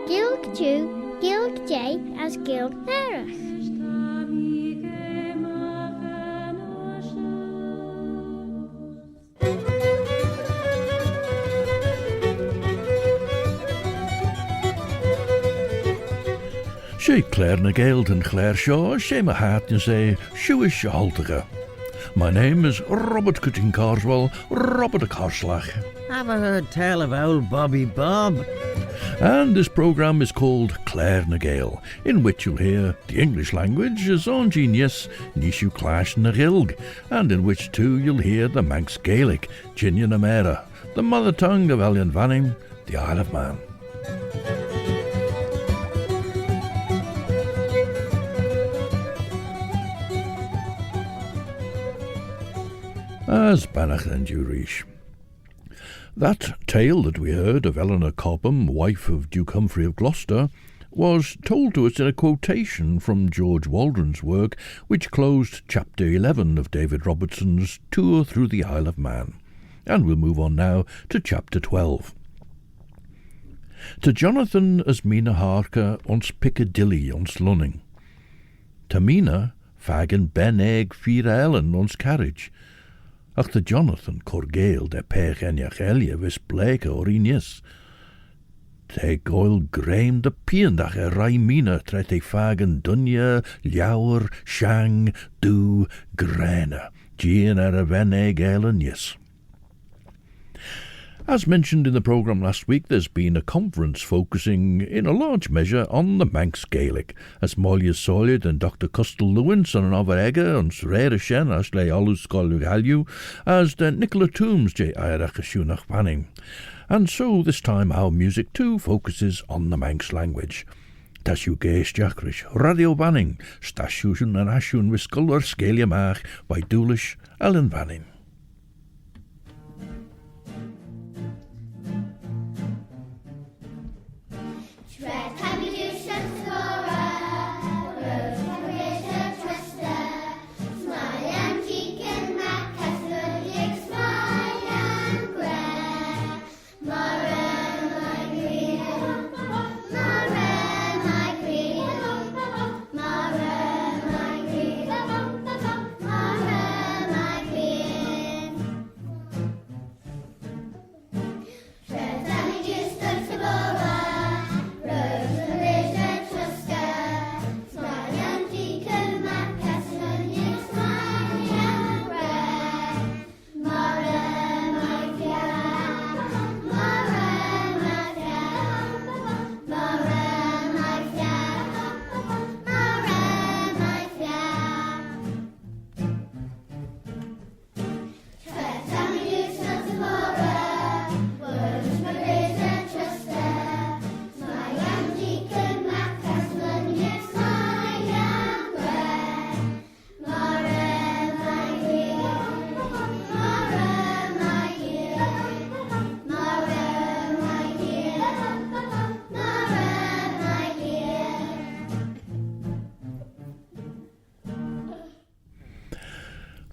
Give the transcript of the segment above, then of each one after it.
Ghaelg Jew, Ghaelg J as Ghaelg Nerach. Sé Claare na Gael and Claare Shaw, sé my heart and say, Shuish Haltige. My name is Robert Cutting Carswell, Robert a Carslach. Have I heard tell of old Bobby Bob? And this programme is called Claare na Gael, in which you'll hear the English language as on genius Nishu Clash na Ghaelg, and in which too you'll hear the Manx Gaelic, Jinja na Mera, the mother tongue of Ellan Vanning, the Isle of Man. As Banach and Jurish. That tale that we heard of Eleanor Cobham, wife of Duke Humphrey of Gloucester, was told to us in a quotation from George Waldron's work, which closed chapter 11 of David Robertson's Tour Through the Isle of Man. And we'll move on now to chapter 12. To Jonathan as Mina Harker ons Piccadilly ons Lunning. To Mina fagen ben egg vier ellen ons carriage. Ach de Jonathan cor Gael de pech en jachelia vis bleke orinius. Te goil graim de piendach rai Mina tret te fagen dunja, ljauwer, shang, du, grana, gien a ven egg elenius. As mentioned in the programme last week, there's been a conference focusing, in a large measure, on the Manx Gaelic, as Molly Solid and Dr Custel Lewins and Overegger and Srera Shen as le MAC STOYLL as the Nicola Toombs je Airachashunach Panning. And so this time our music too focuses on the Manx language. Tashu geist Jacrish, Radio Banning, Stashun and Ashun Wiskuller Scalia Mach by Doolish Ellen Vanning.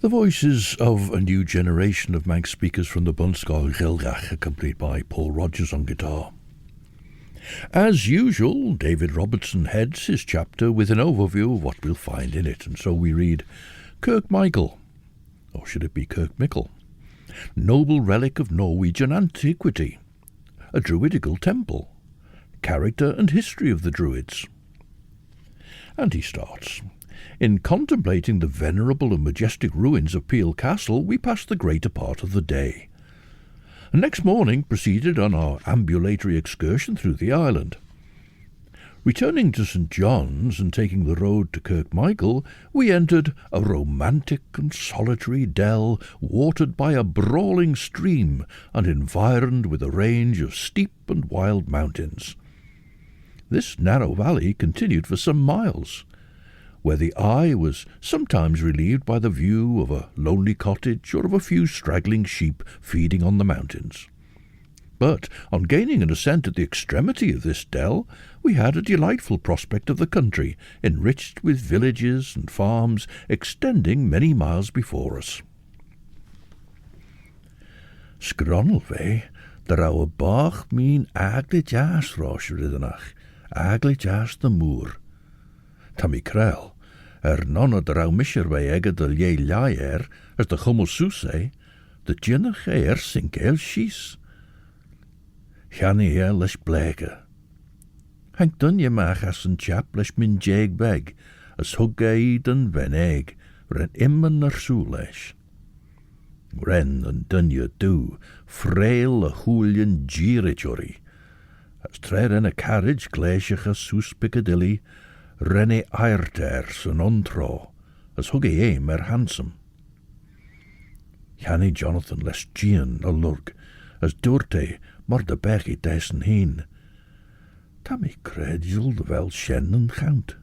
The voices of a new generation of Manx speakers from the BUNSCOILL GHAELGAGH, accompanied by Paul Rogers on guitar. As usual, David Robertson heads his chapter with an overview of what we'll find in it, and so we read Kirk Michael, or should it be Kirk Michael, noble relic of Norwegian antiquity, a Druidical temple, character and history of the Druids. And he starts. In contemplating the venerable and majestic ruins of Peel Castle, we passed the greater part of the day. And next morning proceeded on our ambulatory excursion through the island. Returning to St. John's and taking the road to Kirk Michael, we entered a romantic and solitary dell watered by a brawling stream and environed with a range of steep and wild mountains. This narrow valley continued for some miles, where the eye was sometimes relieved by the view of a lonely cottage or of a few straggling sheep feeding on the mountains. But on gaining an ascent at the extremity of this dell, we had a delightful prospect of the country, enriched with villages and farms extending many miles before us. Scronnel ve, der ouwe bach mean agle jas rosh riddenach, agle jas the moor. Tammy krel, nonna der ouwe mischer ve egge de lie lier, as de chummel soese, de jinnach sink heel schies. Channy hier lesh bleke. Hank dun je mach as een chap lesh min jeg beg, as hug den ven egg, ren immen soe lesh. Ren and dun je do, frail a hoolian jeeritjory. As tread in a carriage glaciacha soos Piccadilly, renne airters an ontro, as hug handsome. Channy Jonathan les Jean a lurg, as doorte mar de bechi dessen heen. Tammy cred jul de wel shen en gaunt.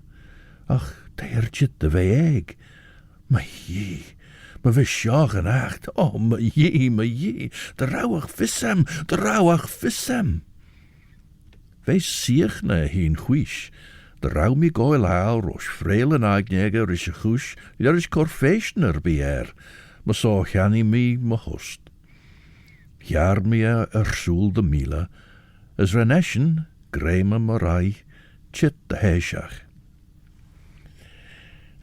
Ach, teertje de vee egg. Maar jee, maar we sjagen acht. Oh, maar jee, de rauwig vissem. Wees siechne heen huish. De rauw mi goil haal, roos vreel en agnege, rische gush, is korfeeshner beer. Maar so Channy mi me host. Jaar me soel de mila, as reneschen, greme marai, chit de heeshach.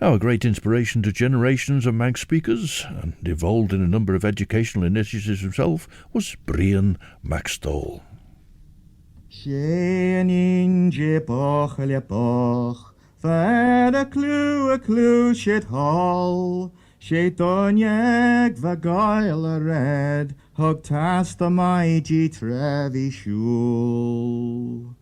Our great inspiration to generations of Manx speakers, and involved in a number of educational initiatives himself, was Mac STOYLL. Inneen je bochilley boch, van a clue shit hall. She donieg va Gael a red, hug tas the mighty trevi shul.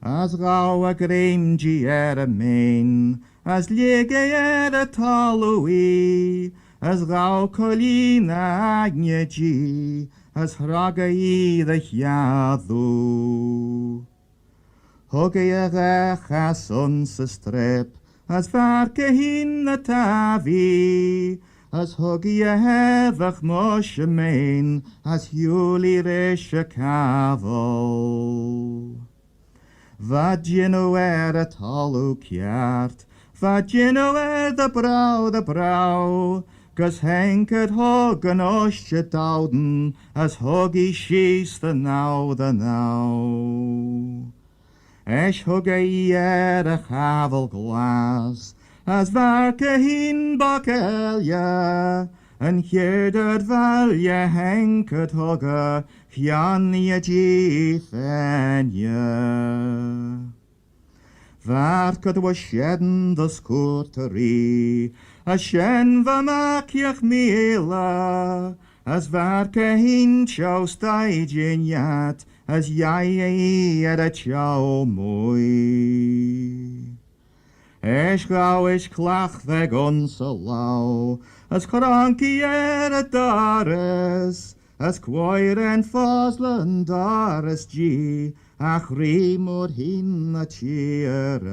As rau a grimji a main, as liege a talui, as rau colina agneji, as hragai the hiadu. Hugge a rechas ons a strip, as varke hin na tavi, as huggy a hevach mosh a main, as huli rish a caval. Va jannoo a talu kjart, va jannoo the brow, gus henket hog an osh a dowden, as huggy she's the now. Esh hugge a chavel glas, as varke hin bochilley, en hierder valje henket hugge, Jannie Fenje. Varket was sheden de scoorterie, as shen va makiach mila, as varke hin chaustijin jat, as jij a chiaull mooi. Esh gauw is klach weg onze lau, as krankie a dares, as quoir en foslen dares G, ach rimor hin a cheere.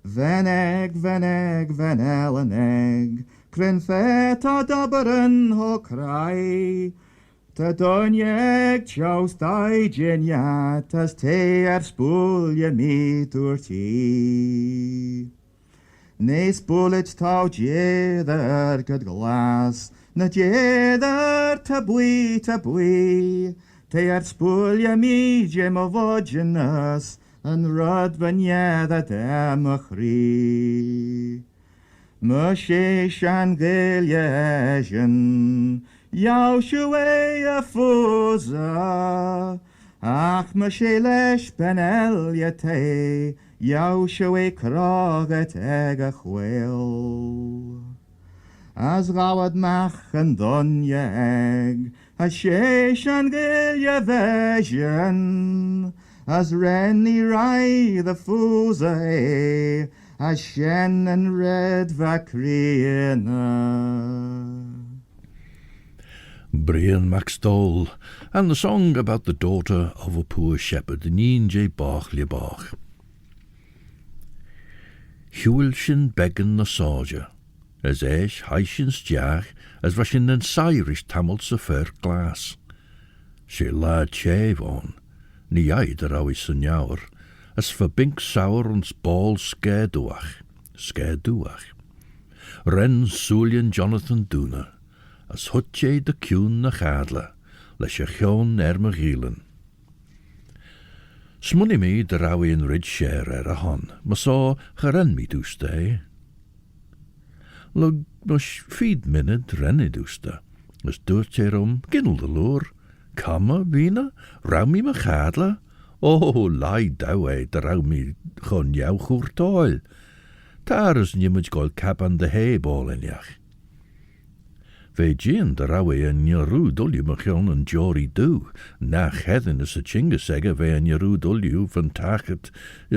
Ven egg, cren fet a dabberen ho cry, te donjeg chaustijin jat, as te spoelje mi door ti. Ne spoelet tau jeder good glas, na jeder te bui, te spoelje mi jem of vogenus, en rud van jeder de Moghrey. Mushish an Gaelian, Yaushuwe a fuza, ach mushilesh benelyate, Yaushuwe kroget eg a chwil. As rawad mach an donje eg, as shesh an Gaelia vision, as renny rai the fuza as shen and red va ghrian. Mac STOYLL, and the song about the daughter of a poor shepherd, Inneen bochilley. Huilshin beggan na soldier, as heishins jach, as vashin an Irish tamil sa fair glass. sé la chevon, ni aid ar awi synawr, as verbink sauer ons ball scareduach. Ren Súlian Jonathan Duna, as hutje de cún na chadla, leis a chion Moghrey. Smunny mi de rawi in rid share a hon, ma saw charen mi dústa. Lug mush feed minute renidústa, as dúrt ginnel de loor, kama Mina, rau mi ma chadla, lai dawe de rau mi chon jou chwrtoil. Daar is nimmig gol capan de heebol in jach. Ve gin de rawe en jaru dulju machion en jori du, nach hedden is a chingasega ve en jaru dulju van tachet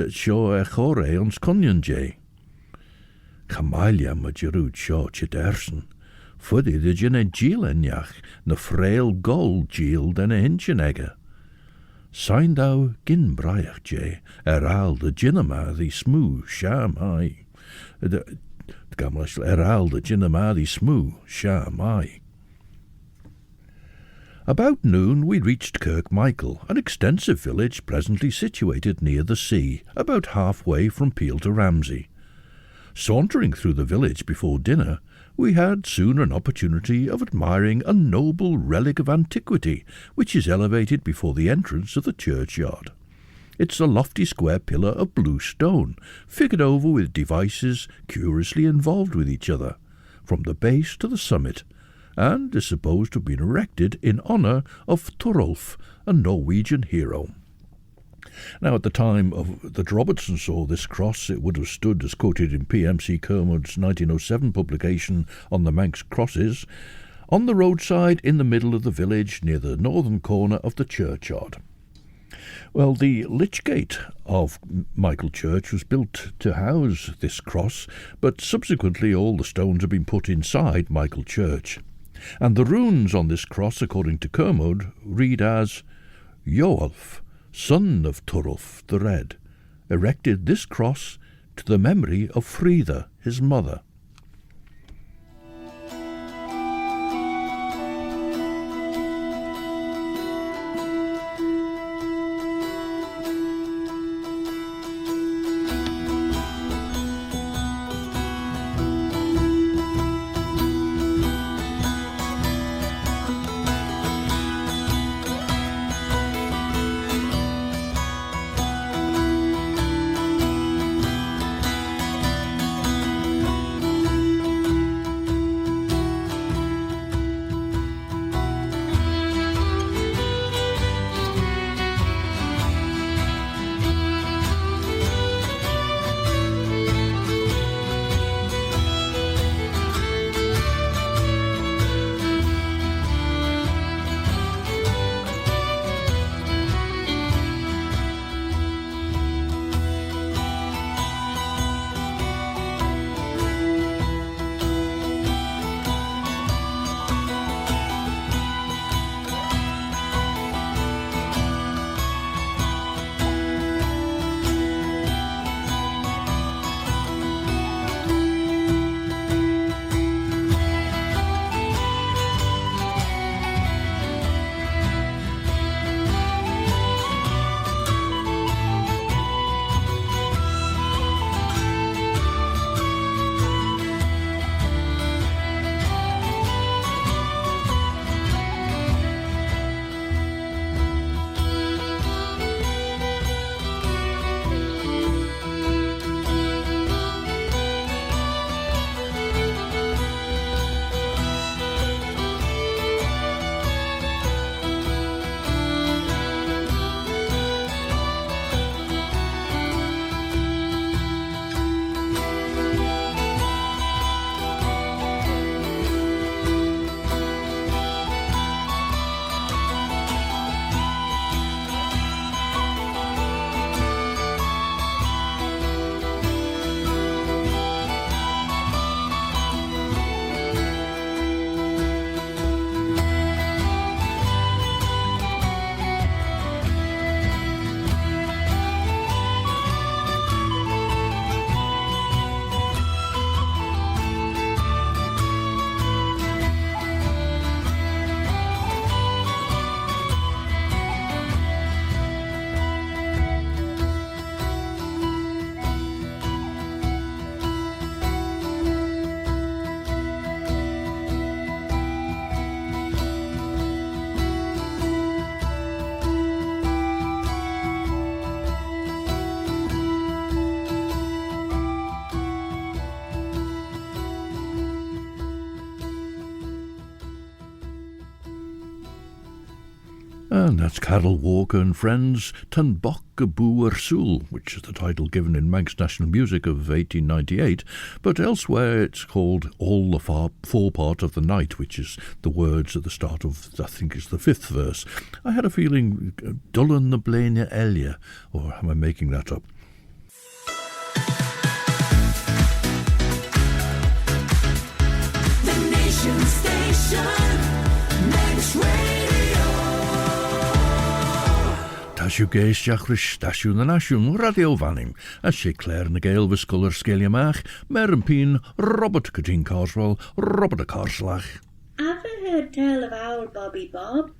sho e chore ons konjan jay. Kamalia ma jaru sho chidersen, fuddy de gin e gil en jach, na frail gol gil den e hinchenega. Sein thou gin braiach jay, al de ginama the smoo sham ai. Eral de Jinnamadi Smoo, Sha Mai. About noon we reached Kirk Michael, an extensive village presently situated near the sea, about halfway from Peel to Ramsey. Sauntering through the village before dinner, we had soon an opportunity of admiring a noble relic of antiquity, which is elevated before the entrance of the churchyard. It's a lofty square pillar of blue stone, figured over with devices curiously involved with each other, from the base to the summit, and is supposed to have been erected in honour of Thorolf, a Norwegian hero. Now, at the time that Robertson saw this cross, it would have stood, as quoted in P.M.C. Kermod's 1907 publication on the Manx crosses, on the roadside in the middle of the village near the northern corner of the churchyard. Well, the lich gate of Michael Church was built to house this cross, but subsequently all the stones have been put inside Michael Church. And the runes on this cross, according to Kermod, read as Eowulf, son of Thorolf the Red, erected this cross to the memory of Frida, his mother. And that's Carol Walker and Friends, Tan Boc y Bŵ Sŵl, which is the title given in Manx National Music of 1898, but elsewhere it's called All the Four Part of the Night, which is the words at the start of, I think is the fifth verse. I had a feeling, Dullan na Blaine Elia, or am I making that up? The Nation Station, Manx Radio. Tashu geisach rish tashu na nashun radio vanim, as she Claare na Gael viscular scaliamach, Merempin, Robert Cutting Carswell, Robert a Carslach. Ever heard tell of owl Bobby Bob?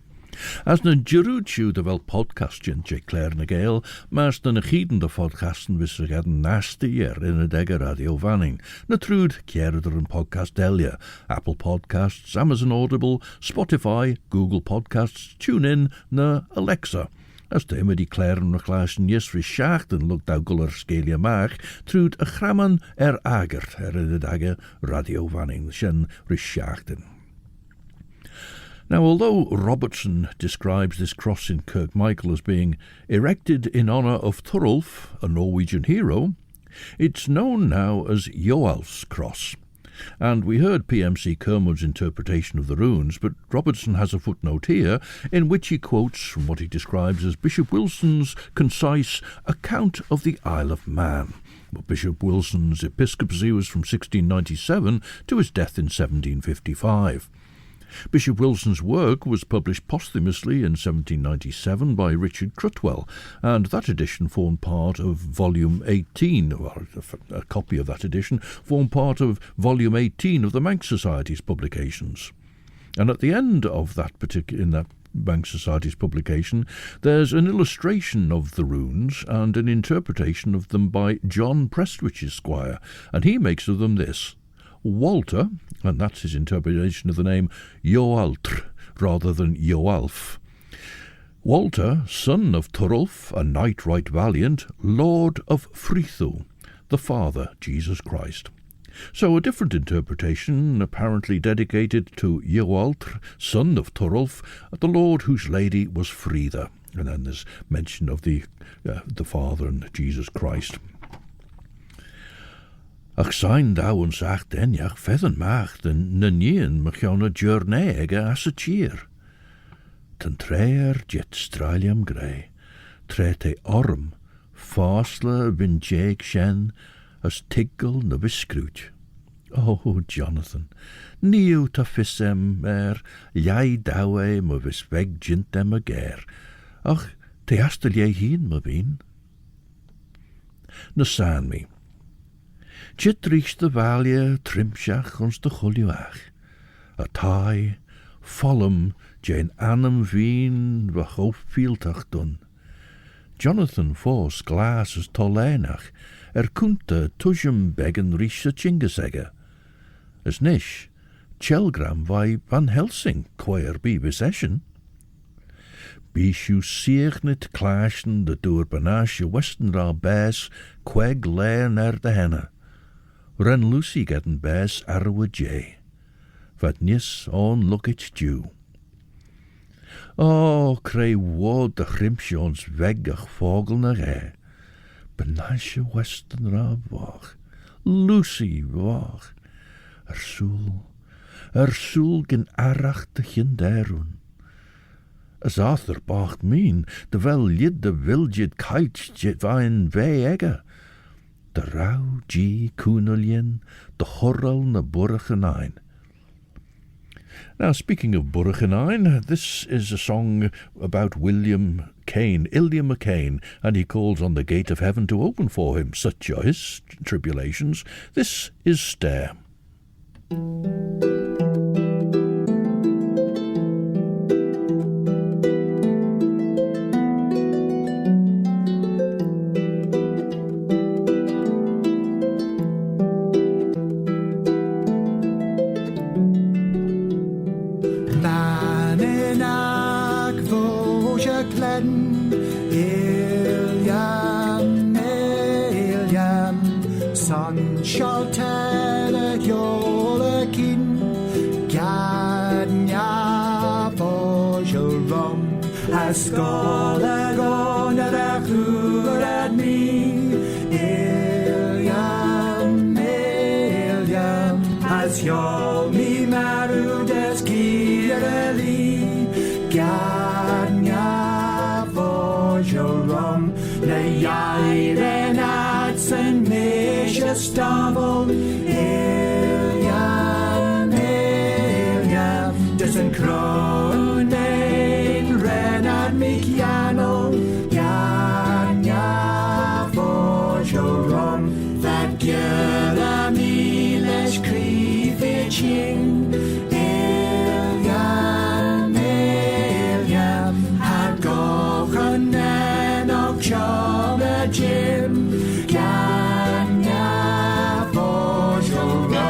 As na Druids de wel podcastjen je Claare na Gael, maar na gieden de podcasten wist er nasty year in a degger radio vanning. Na trude kjærder een podcast delia, Apple Podcasts, Amazon Audible, Spotify, Google Podcasts, TuneIn, na Alexa. As de immer die Claare na glaasjen jes rischachten lukt augular scalia maag, trude a gramman agert in a degger radio vanning, shen rischachten. Now, although Robertson describes this cross in Kirk Michael as being erected in honour of Thorolf, a Norwegian hero, it's known now as Chiaull's cross. And we heard PMC Kermod's interpretation of the runes, but Robertson has a footnote here in which he quotes from what he describes as Bishop Wilson's concise account of the Isle of Man. Well, Bishop Wilson's episcopacy was from 1697 to his death in 1755. Bishop Wilson's work was published posthumously in 1797 by Richard Crutwell, and that edition formed part of Volume 18, or a copy of that edition formed part of Volume 18 of the Manx Society's publications. And at the end of that in that Manx Society's publication, there's an illustration of the runes and an interpretation of them by John Prestwich Esquire, and he makes of them this: Walter, and that's his interpretation of the name Chiaull, rather than Chiaull. Walter, son of Thorolf, a knight right valiant, Lord of Frithu, the Father, Jesus Christ. So a different interpretation, apparently dedicated to Chiaull, son of Thorolf, the Lord whose lady was Frida. And then there's mention of the Father and Jesus Christ. Ach sein thou en sagt enjach feathen macht en nanien machjona journege as a cheer. Ten treer jet stralium grey, trete orm, fasle bin jake shen, as tiggle na biscruit. Oh, Jonathan, niu ta fissem jai dawe mo vis weg jintem a ger. Ach, te hastel jij hien ma bien? Na san me. Chit riech de valje trimshach ons de chuljuach. A tai, follum, jane annam veen, wa hoofdfieltach dun. Jonathan Fos glas as tolenach, kunte tujem beggen riech a chingesegge. As nish, chelgram vai Van Helsing, quaer bi beseschen. Bishu siegnet klaasjen de door banasje westenra bes, queg leer naar de henne. Ren Lucy getten bes arwe jay. Vat nis on look it stew. Oh, krij woord de grimpsjons weggig vogel naar hij. Benasje westenra wach. Lucy wach. Soel gen arachtigjen daarun. As Arthur bacht meen, de wel jid de wiljid kaitje vain vei egge. De rauw G. Koeneljen, de horrel na Burgenijn. Now, speaking of Burgenijn, this is a song about Illiam McCain, and he calls on the gate of heaven to open for him. Such are his tribulations. This is Stair. Shall tell a Gaelic in Ysgol y gon yr achwr ad mi Eiliam As chiaull mi marw dysgu yr eli Garnia bochilley Le iairen ad sy'n meis ystafol Eiliam Dys yn croen ein renad mi chiaull Garnia bochilley That gyda mi leis cryf e ching Eiliam a goch yn enog siom y gym Garnia bochilley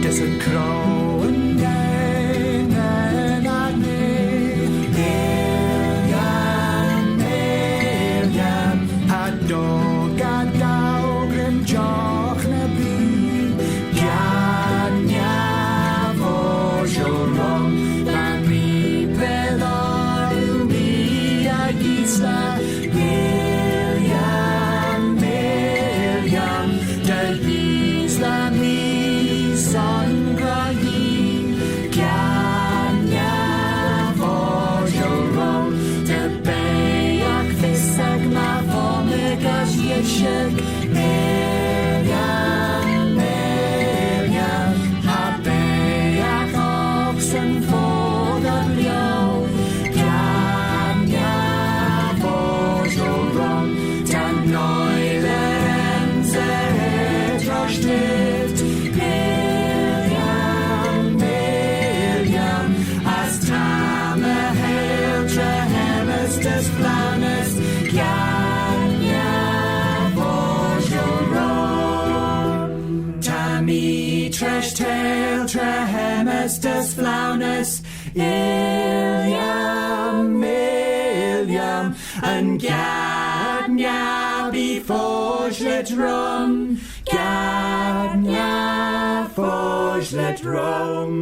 Dys yn croen ein ad mi Eiliam a dog a dawgrym joch na bi Garnia bochilley a mi peddol mi a gisla Eiliam dy gisla mi son gragi Garnia bochilley dy bei ac fisag ma fomig as iechig Eiliam a bei ac ox yn fod yn liaw Garnia bochilley dan noel ends dros dydd Eiliam as tam y hail trehemus dys flawnus Garnia bochilley Tam I tres tail trehemus dys flawnus Eiliam yn Garnia bochilley drum Garnia bochilley drum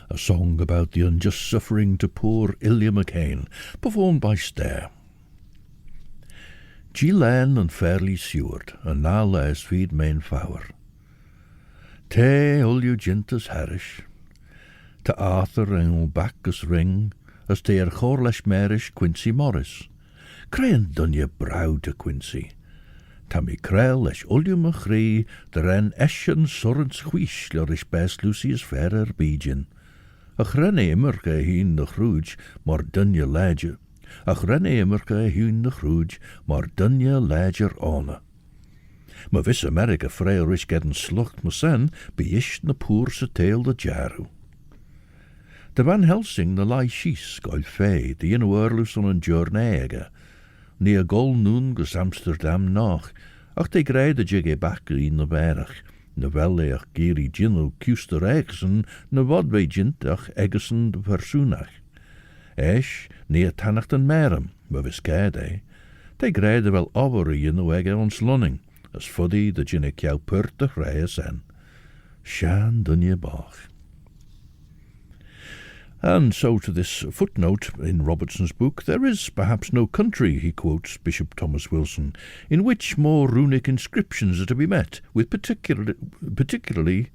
A song about the unjust suffering to poor Ilya McCain, performed by Stair. Gael and Fairly Seward, and now les feed main fower. Te ulju jintas harish, to Arthur engel bacchus ring, as te chorlesh merish Quincy Morris. Crayan dunye brow to Quincy. Tammy Krell lesh ulju Moghrey, the ren eshen sorrens chwish lorish best Lucy's fairer beijin. Ach renne immerke heen de groej, maar dunje ledje. Ach renne immerke heen de groej, maar dunje ledger ane. Maar vis Amerika vrij rich gedden slucht moesen, beisht na poerse teel de jaru. De Van Helsing na lai schies, goil fee, die in oorlus on een journege. Nie a gol noen gus Amsterdam nach, ach te greide jige bakke in de berg. Na wel eich geri ginnel kuster egsen, na wat wij jint ach egesen de persoonach. Esch, nie tannacht en merem, maar vis geide. Te greide wel over jinno ege ons lonning, as fuddy de jinne jou purt reie sen. Shan dunje bach. And so to this footnote in Robertson's book, there is perhaps no country, he quotes Bishop Thomas Wilson, in which more runic inscriptions are to be met with, particularly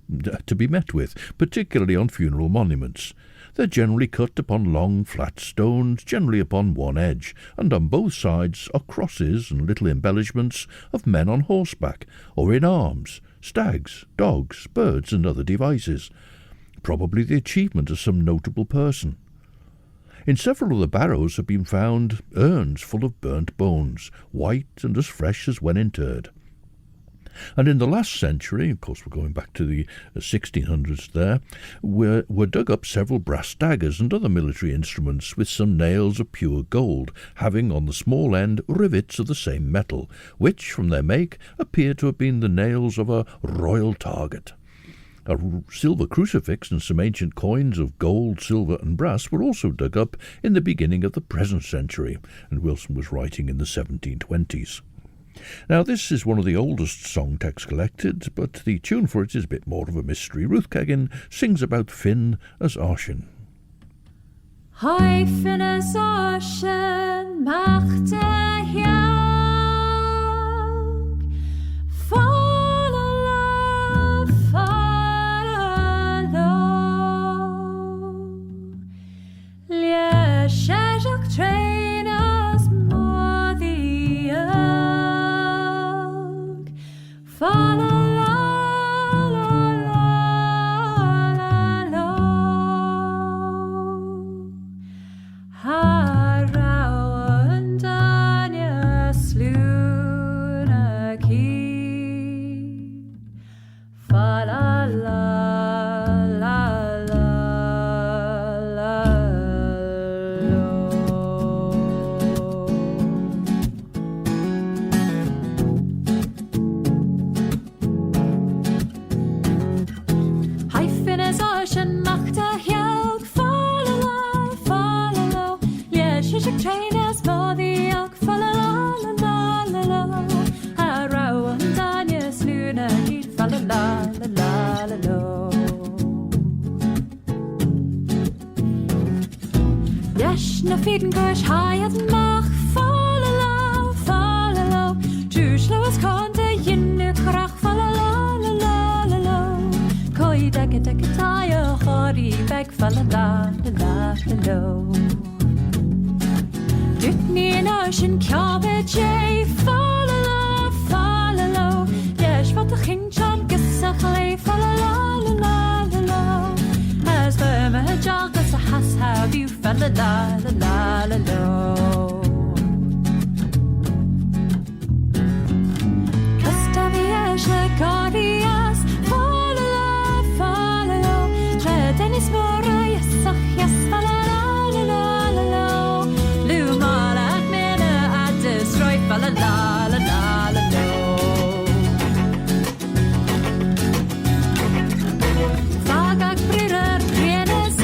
on funeral monuments. They're generally cut upon long flat stones, generally upon one edge, and on both sides are crosses and little embellishments of men on horseback, or in arms, stags, dogs, birds, and other devices, probably the achievement of some notable person. In several of the barrows have been found urns full of burnt bones, white and as fresh as when interred. And in the last century, of course we're going back to the 1600s there, were dug up several brass daggers and other military instruments with some nails of pure gold, having on the small end rivets of the same metal, which, from their make, appear to have been the nails of a royal target. A silver crucifix and some ancient coins of gold, silver and brass were also dug up in the beginning of the present century, and Wilson was writing in the 1720s. Now, this is one of the oldest song texts collected, but the tune for it is a bit more of a mystery. Ruth Keggin sings about Finn as Ocean. Hi Finn as Ocean, macht Ghaeilg. Follow, follow. Lieshejak train as modi. Follow. Na feeden gosh high as mach follow, follow. Jushlo as konte jinne krach follow, la. Koi dekke tayo hori beg follow, la. Dutni in ocean cabbage, follow, follow. Yes, wat de ging chan gesachle follow, la. As the major has have you fell la la la la lo. Custavias legarias follow, follow. Tredenis morayas yes follow la la la la. Lumal at Mina at destroy follow la la la la lo. Fagak brirer grienes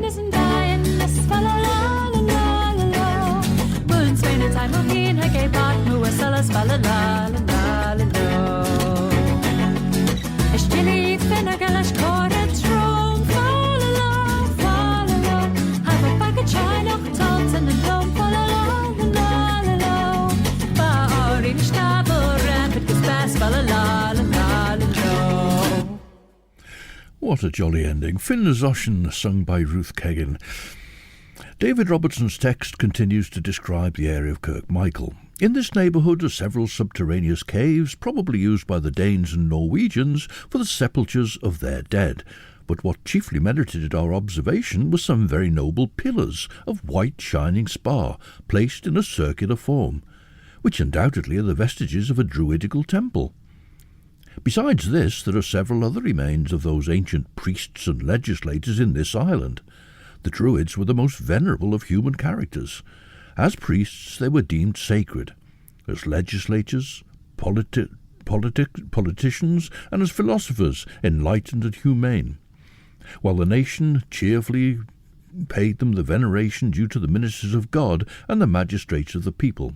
isn't dying, this follow la la la la la. Moon's been a time of mean, I gave back, who was sellers follow la la la la la. Is Jilly Finnegallash Cornet Rome, follow, follow. Have a bag of China, tots and a dome, follow la la la la. Ba orange stabber, rampant is best, follow la la la la la. What a jolly ending. Finn as Ocean, sung by Ruth Keggin. David Robertson's text continues to describe the area of Kirk Michael. In this neighbourhood are several subterraneous caves, probably used by the Danes and Norwegians for the sepultures of their dead. But what chiefly merited our observation were some very noble pillars of white shining spar, placed in a circular form, which undoubtedly are the vestiges of a druidical temple. Besides this, there are several other remains of those ancient priests and legislators in this island. The Druids were the most venerable of human characters. As priests they were deemed sacred, as legislators, politicians, and as philosophers enlightened and humane, while the nation cheerfully paid them the veneration due to the ministers of God and the magistrates of the people.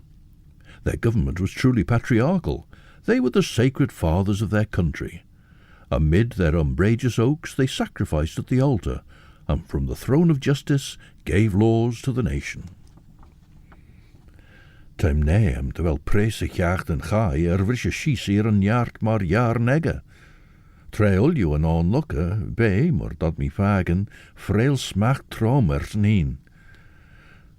Their government was truly patriarchal. They were the sacred fathers of their country. Amid their umbrageous oaks they sacrificed at the altar, and from the throne of justice gave laws to the nation. Time neem, terwijl prese jaagt en gaai, vrisje schies hier een jaart maar jaar negge. Treolju en onlukke, bij, maar dat mi vagen, frail smacht tromers neen.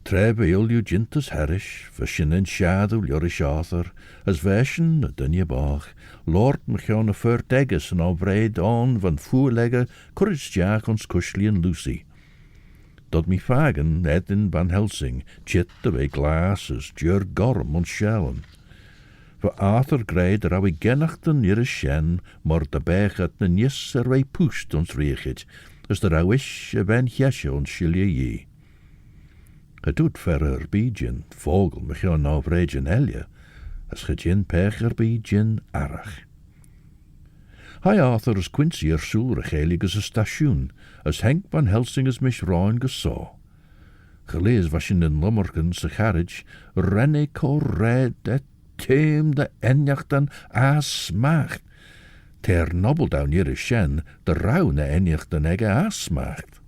Trebe ilju jintas herish, vishin in shadow jorish author, as veshin a dunje bach, Lord mechon a fur degges en al vreid on van voorlegge, courage jaag ons kushli en Lucy. dat mi fagen Edwin Van Helsing chit de wei glas as djur gorm on schellen. Voor Arthur greid rau I gennachten nir shen, maar de bechat na nis wei poest ons reechit, as de rau ish ben jesje ons schilje je. Het doet verder bijgin, vogel me gaan afregen helje, as gegin pecher bijgin arach. Hij Arthur as Quincy soel Ghaelig as a station, as Henk Van Helsing as mich roin gesaw. Gelees was in den lummerken se carriage, renne co red et teem de enjachten a smacht. Ter nobbel down hier shen, de raune enjachten ege a smacht.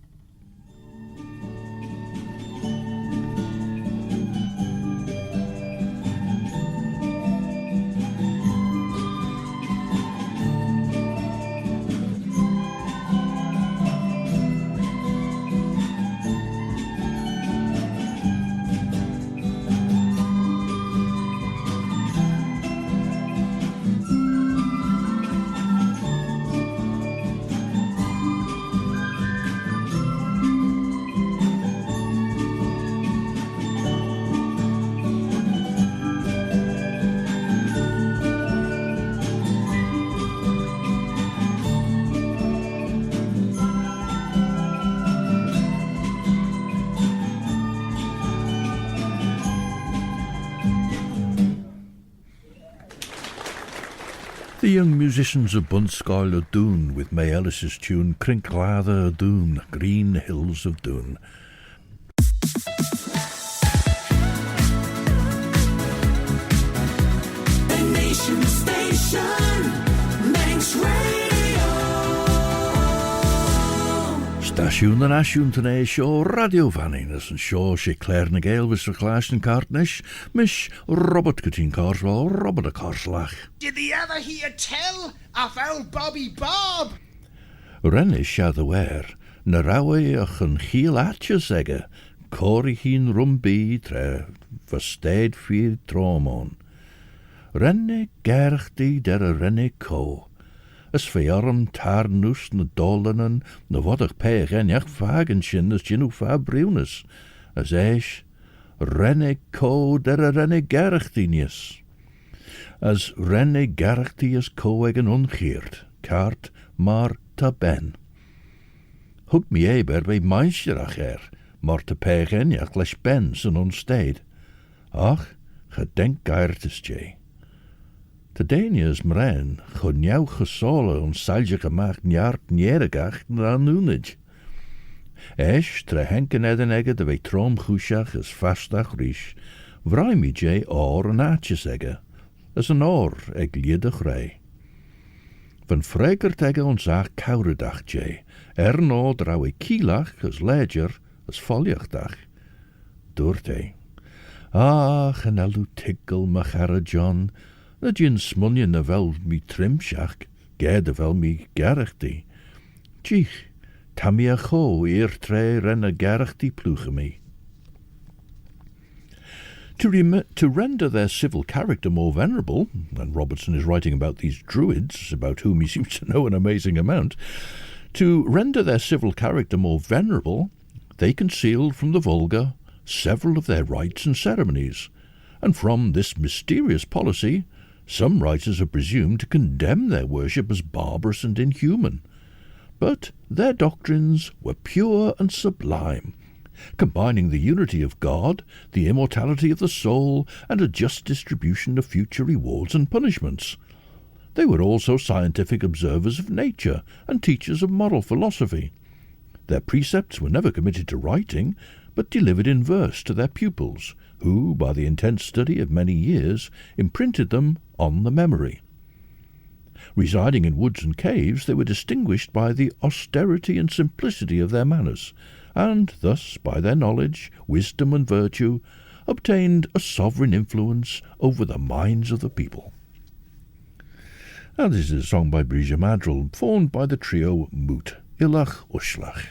The young musicians of BUNSCOILL of Doon with May Ellis's tune Crinklather of Doon, Green Hills of Doon. The Nation Station, Manx Radio. Station en asjoen ten show radio vanning as een show she Claare na Gael was verklaasd in Cartnish, mish Robert Cutin Carswell, Robert a Carslach. Did thee ever hear tell of old Bobby Bob? Rennish had the wear, na rawe ach een heel atje zegge, cory heen rumbi tre versteed vier tromon. Renne gerchti der a renne co. As verjarm tarnus na dollenen, na wadach peeg en jach vagenshin as jinu fa brunes, as eish, renne co der a renne gerchtinius. As renne gerchti co egen ongeert, kaart maar ta ben. Hug mi eber bij meisjerach maar te peeg en jach les ben zijn onsteed. Ach, gedenk gaertes jay. Te Danië's mrein, gewoon jouw gesole ons salje gemaakt njaart njeregach na nunij. Esch, tre henken eden egge de wij troom goeshach as vastach risch, vrij mi jay oor en aatjes egge, as een oor eg liedech rij. Van frekert egge ons ach kauredach jay, no drauwe kielach as ledger as voljachtach. Doorte. Ach, en alu tikkel machara John, dat jin smunje na wel mi trimschach, gede wel mi gerachti. Tjich, tammy a cho tre renne gerachti pluge me. To render their civil character more venerable, and Robertson is writing about these Druids, about whom he seems to know an amazing amount, to render their civil character more venerable, they concealed from the vulgar several of their rites and ceremonies, and from this mysterious policy, some writers have presumed to condemn their worship as barbarous and inhuman. But their doctrines were pure and sublime, combining the unity of God, the immortality of the soul, and a just distribution of future rewards and punishments. They were also scientific observers of nature and teachers of moral philosophy. Their precepts were never committed to writing, but delivered in verse to their pupils, who, by the intense study of many years, imprinted them on the memory. Residing in woods and caves, they were distinguished by the austerity and simplicity of their manners, and thus, by their knowledge, wisdom, and virtue, obtained a sovereign influence over the minds of the people. Now this is a song by Brija Madril, formed by the trio Moot, Illach Ushlach.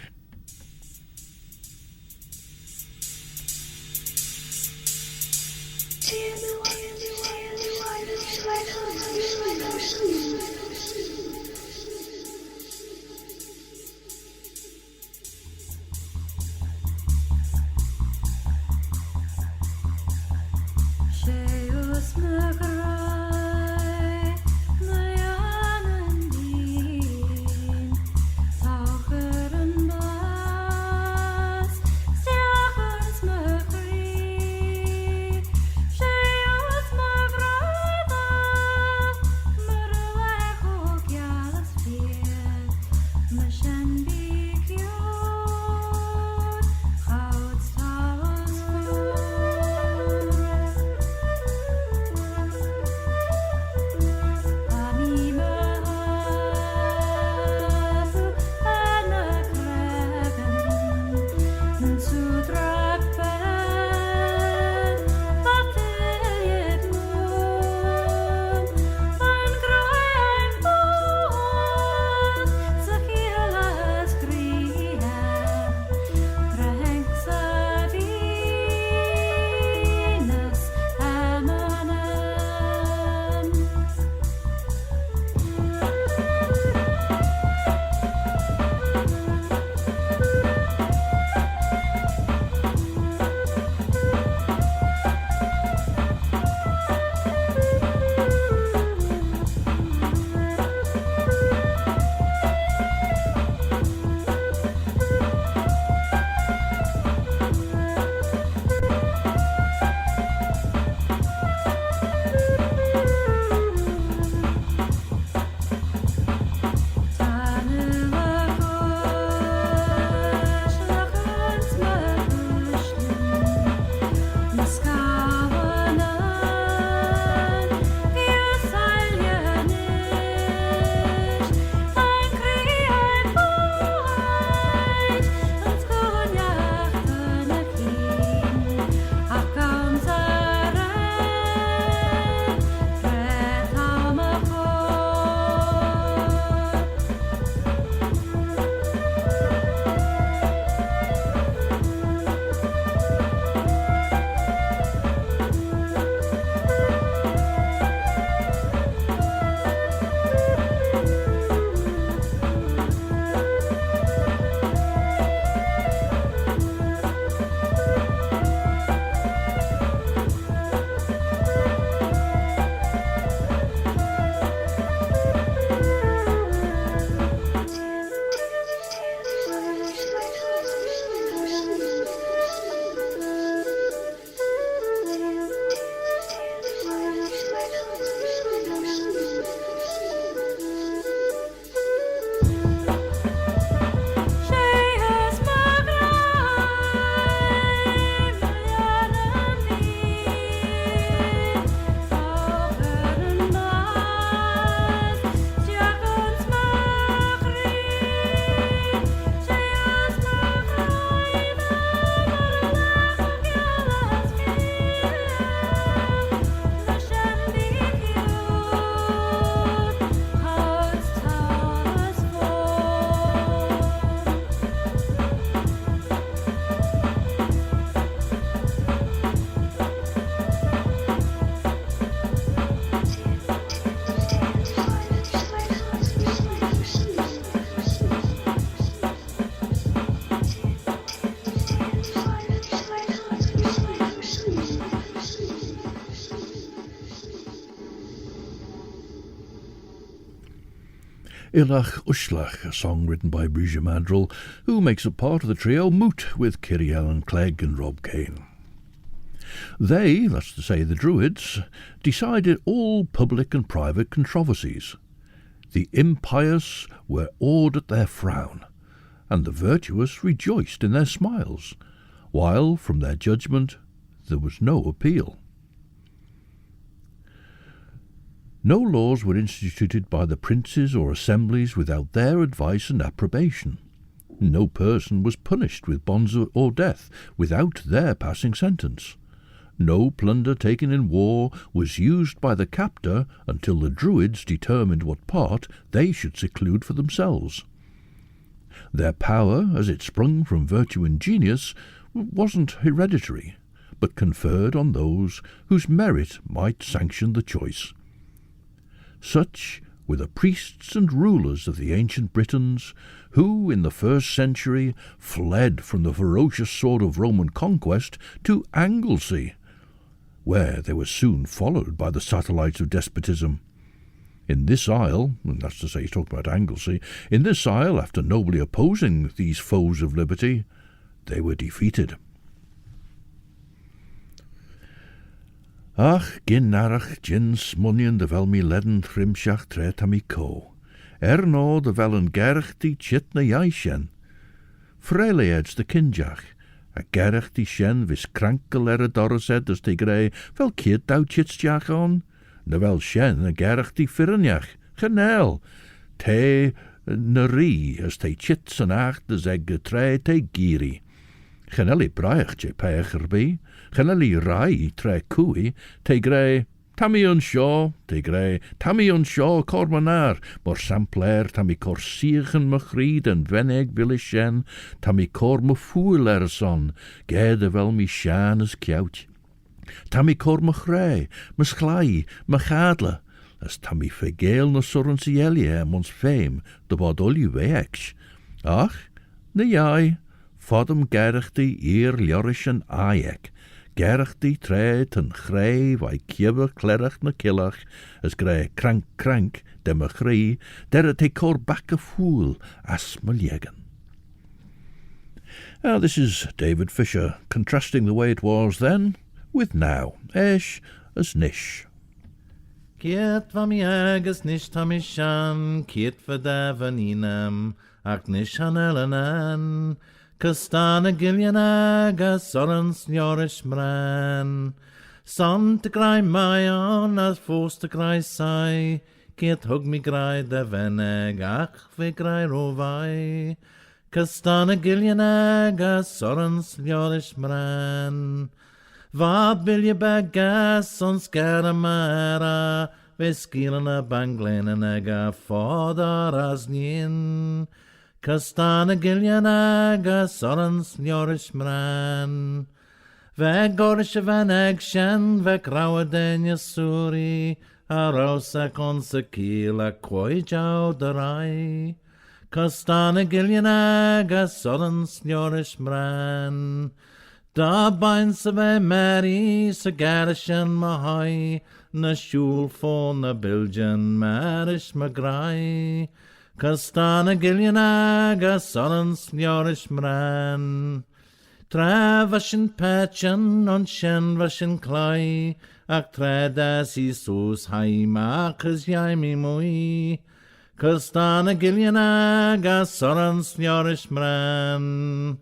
Illach Uslach, a song written by Bruja Madril, who makes a part of the trio Moot with Kiriel and Clegg and Rob Kane. They, that's to say the Druids, decided all public and private controversies. The impious were awed at their frown, and the virtuous rejoiced in their smiles, while from their judgment there was no appeal. No laws were instituted by the princes or assemblies without their advice and approbation. No person was punished with bonds or death without their passing sentence. No plunder taken in war was used by the captor until the Druids determined what part they should seclude for themselves. Their power, as it sprung from virtue and genius, wasn't hereditary, but conferred on those whose merit might sanction the choice. Such were the priests and rulers of the ancient Britons, who in the 1st century fled from the ferocious sword of Roman conquest to Anglesey, where they were soon followed by the satellites of despotism. In this isle, and that's to say he's talking about Anglesey, in this isle, after nobly opposing these foes of liberty, they were defeated. Ach, narach gin smunion de vel mi ledden trimshach tret am I co. No de vel een gerch die chit na jaishen. Frele eds de kinjach. A gerch die shen vis krankel dorset as te grey vel kid dau chitsjach on. Na vel shen a gerch die firnjach. Genel. Te na ri as te chits an ach de zeg tre te giri. Genelli braich je pecher bi. Genelli rai tre cui, te grey, tammy on shaw, te grey, tammy on shaw cormanar, mor sampler, tammy cor siegen Moghrey en veneg billishen, tammy cor me fool son, gede wel mi shan as kjout. Tammy cor Moghrey, me schlai, me gadle, as tammy fe Gael na surrensielje mons fame, de bod olju weeks. Ach, ne jai, fodem gerchti eer ljorish en aek. Gerchti tred en grey vai kieber klerach na killach, as grey crank de Moghrey, der te cor back a fool as maljegen. Now this is David Fisher contrasting the way it was then with now, esh as nish. Kiet va mi agus nish tamishan, kiet va davaninem, ach nish han elanan, Castana Gillianaga, Sorens Njorish Mran. Son te cry my on, as forced to cry sigh. Kiet hug me cry de veneg, ach ve cry rovai. Castana Gillianaga, Sorens Njorish Mran. Va bilje bagas on scaramara, ve skilana banglenanaga, fodar as nien. Castana Gillianaga, Sorens Njorish Mran. Ve gorish van agshan, ve krawa den yasuri, a rosa consakila koi jau darai. Castana Gillianaga, Sorens Njorish Mran. Da bains ve mary, sagarishan mahai, na shul for na biljan, marish magrai. Castana Gillianaga, Sorens Njorish Mran. Travashin patchen on shen vashin clay, ac tredas isus haimach as yaimi mui. Castana Gillianaga, Sorens Njorish Mran.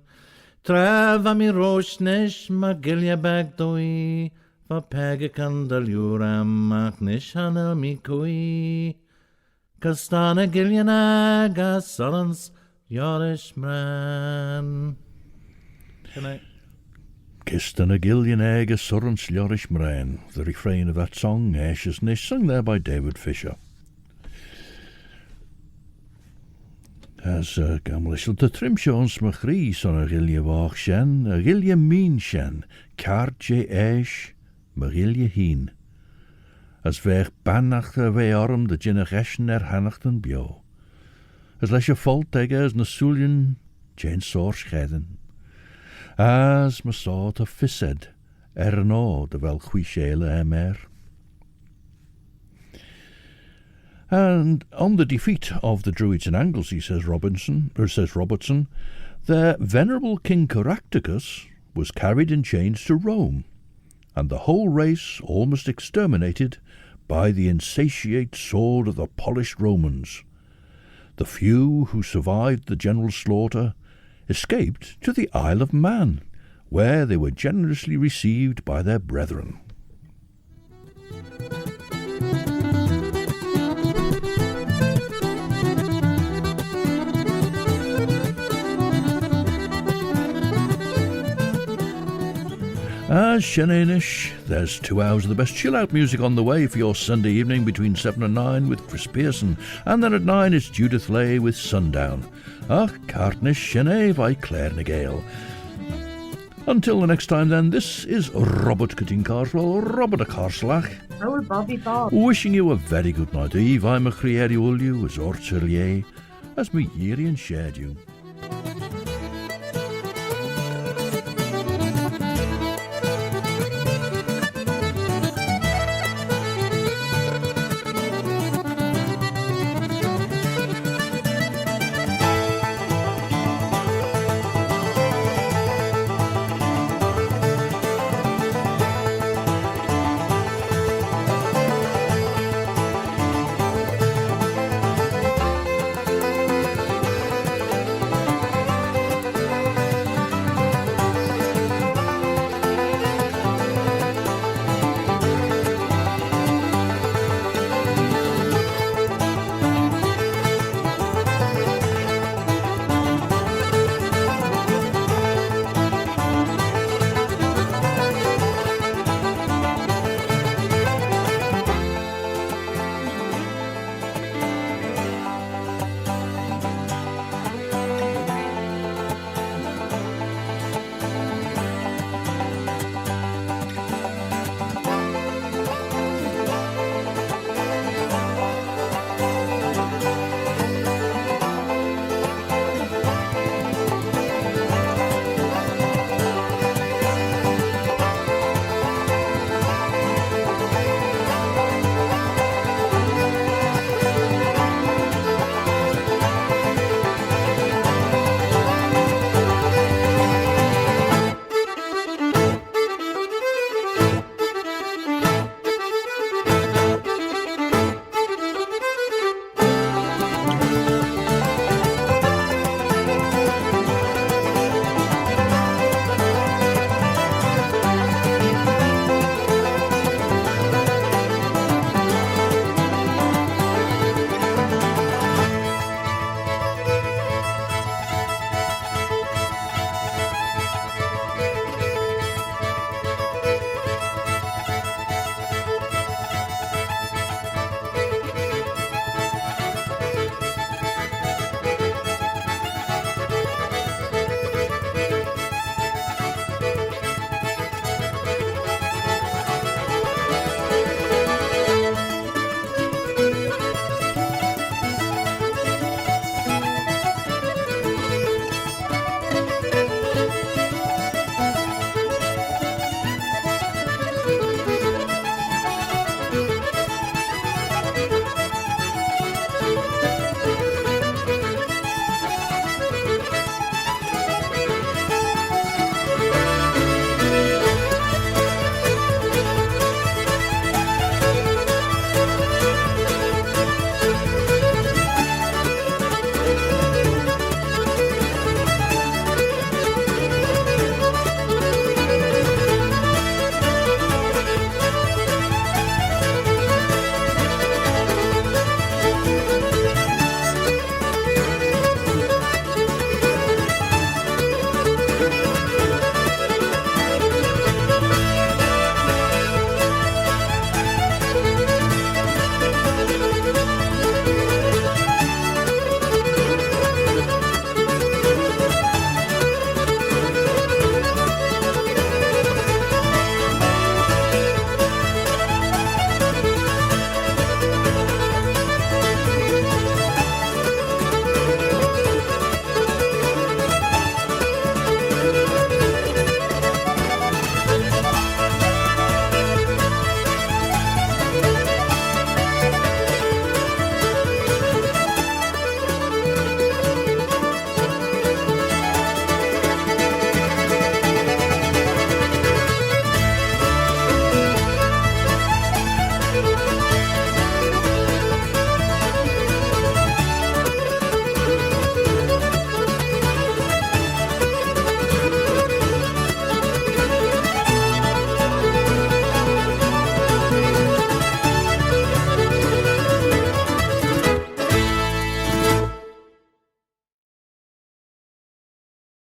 Trava mi roshnish ma Gillia bagdoi, va pegakan daluram ac nish hanel mi kui. Castana Gillianaga, Sorens Njorish Mran. Good night. Castana Gillianaga, Sorens Njorish Mran, the refrain of that song, Ashes Nish, sung there by David Fisher. As gamlishel de trimshons Moghrey son a gilje waach shen, a gilje mean shen, kaartje esh, ma gilje heen. As ver bannach we arm de jinnach eshen hannachten bio. As les je volt as na suljen, jen soor scheden. As me saw te fissed, no de wel chwischele emer. And on the defeat of the Druids in Anglesey, says Robertson, their venerable King Caractacus was carried in chains to Rome, and the whole race almost exterminated by the insatiate sword of the polished Romans. The few who survived the general slaughter escaped to the Isle of Man, where they were generously received by their brethren. As Shenanish, there's 2 hours of the best chill-out music on the way for your Sunday evening between 7 and 9 with Chris Pearson, and then at 9 it's Judith Lay with Sundown. Ach, Cartnish Shene by Claare na Gael. Until the next time then, this is Robert Cutting Carswell, Robert a Carslach. Oh, Bobby Bob. Wishing you a very good night. Eve, I'm a Chrieri Ulju, as Orchelier, as me Yerian shared you.